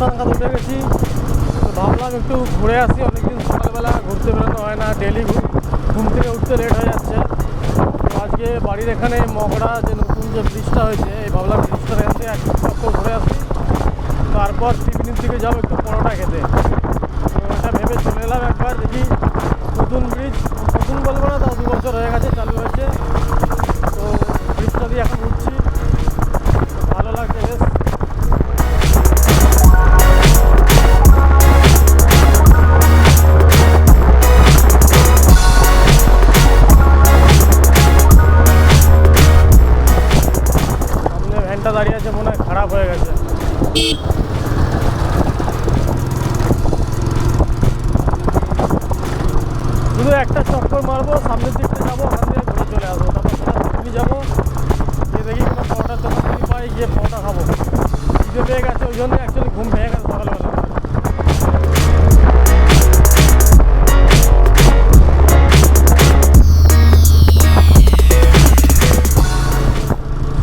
5টা নাগাদ উঠে গেছি। তো ভাবলাম একটু ঘুরে আসি, অনেকদিন সকালবেলা ঘুরতে বেরোনো হয় না, ডেলি ঘুম থেকে উঠতে লেট হয়ে যাচ্ছে। তো আজকে বাড়ির এখানে মগড়া যে নতুন যে ব্রিজটা হয়েছে, এই ভাবলাম ব্রিজটার এখান থেকে এক চক্কর ঘুরে আসি, তারপর ত্রিবেণীর দিকে যাবো একটু পরোটা খেতে। তো এটা ভেবে চলে এলাম একবার, দেখি নতুন ব্রিজ, নতুন বলবো না, তাও 2 বছর হয়ে গেছে চালু হয়েছে। তো ব্রিজটা দিয়ে এখন উঠছি, ভালো লাগছে বেশ। সামনে ভ্যানটা দাঁড়িয়ে আছে, মনে হয় খারাপ হয়ে গেছে। শুধু একটা চক্কর মারবো, সামনের দিকটা যাবো, ওখান থেকে ঘুরে চলে আসবো, তারপর সেটা যাবো, গিয়ে দেখি কোনো পরোটার দোকান যদি পাই, গিয়ে পরোটা খাবো। খিদে পেয়ে গেছে, ওই জন্য অ্যাকচুয়ালি ঘুম ভেঙে গেছে সকালবেলা।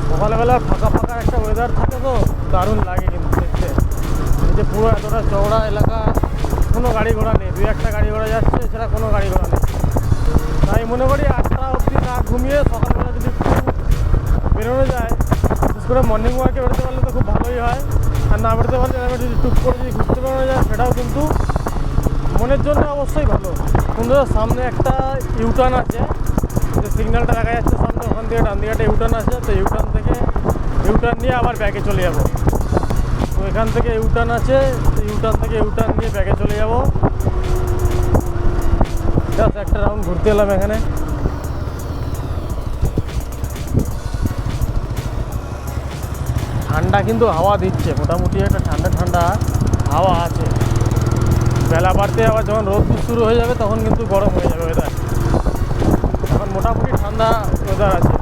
সকালবেলা ফাঁকা ফাঁকা একটা ওয়েদার থাকে, তো দারুণ লাগে কিন্তু দেখতে। এই যে পুরো এতটা চওড়া এলাকা, কোনো গাড়ি ঘোড়া নেই, 2-1টা গাড়ি ঘোড়া যাচ্ছে, এছাড়া কোনো গাড়ি ঘোড়া নেই। তাই মনে করি 8টা অবধি না ঘুমিয়ে সকালবেলা যদি একটু বেরোনো যায়, বিশেষ করে মর্নিং ওয়াকে বেরোতে পারলে তো খুব ভালোই হয়। আর না বেরোতে পারলে এবার যদি টুক করে যদি ঘুরতে বেরোনো যায়, সেটাও কিন্তু মনের জন্য অবশ্যই ভালো। কিন্তু সামনে একটা ইউটার্ন আছে, যে সিগন্যালটা দেখা যাচ্ছে সামনে, ওখান থেকে ডান দিকে একটা ইউটার্ন আছে। তো ইউটার্ন নিয়ে আবার ব্যাকে চলে যাব। তো এখান থেকে ইউটার্ন আছে, ইউটার্ন নিয়ে ব্যাকে চলে যাব। জাস্ট একটা রাউন্ড ঘুরতে এলাম এখানে। ঠান্ডা কিন্তু হাওয়া দিচ্ছে, মোটামুটি একটা ঠান্ডা ঠান্ডা হাওয়া আছে। বেলা বাড়তে আবার যখন রোদ শুরু হয়ে যাবে, তখন কিন্তু গরম হয়ে যাবে ওয়েদার। এখন মোটামুটি ঠান্ডা ওয়েদার আছে।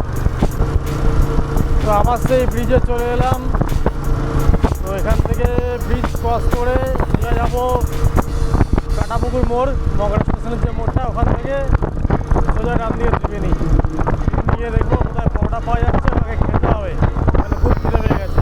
তো আবার সেই ব্রিজে চলে এলাম। তো এখান থেকে ব্রিজ ক্রস করে সোজা যাবো কাটাপুকুর মোড়, মগড়া স্টেশনের যে মোড়টা, ওখান থেকে সোজা ডান দিয়ে ত্রিবেণী গিয়ে দেখবো কোথায় পরোটা পাওয়া যাচ্ছে, আমাকে খেতে হবে, মানে খুব খিদে পেয়ে গেছে।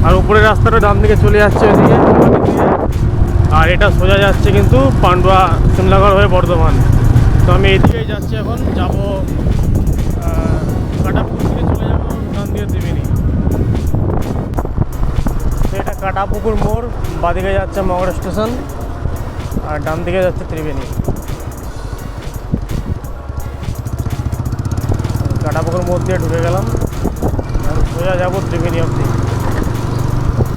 আর উপরের রাস্তাটা ডান দিকে চলে যাচ্ছে ওইদিকে, আর এটা সোজা যাচ্ছে কিন্তু পান্ডুয়া সিমলাগড় হয়ে বর্ধমান। তো আমি এইদিকেই যাচ্ছি, এখন যাবো কাটাপুকুর দিকে চলে যাবো, ডান দিয়ে ত্রিবেণী। তো এটা কাটাপুকুর মোড়, বাঁদিকে যাচ্ছে মগড়া স্টেশন, আর ডান দিকে যাচ্ছে ত্রিবেণী। কাটাপুকুর মোড় দিয়ে ঢুকে গেলাম, সোজা যাবো ত্রিবেণী অবধি।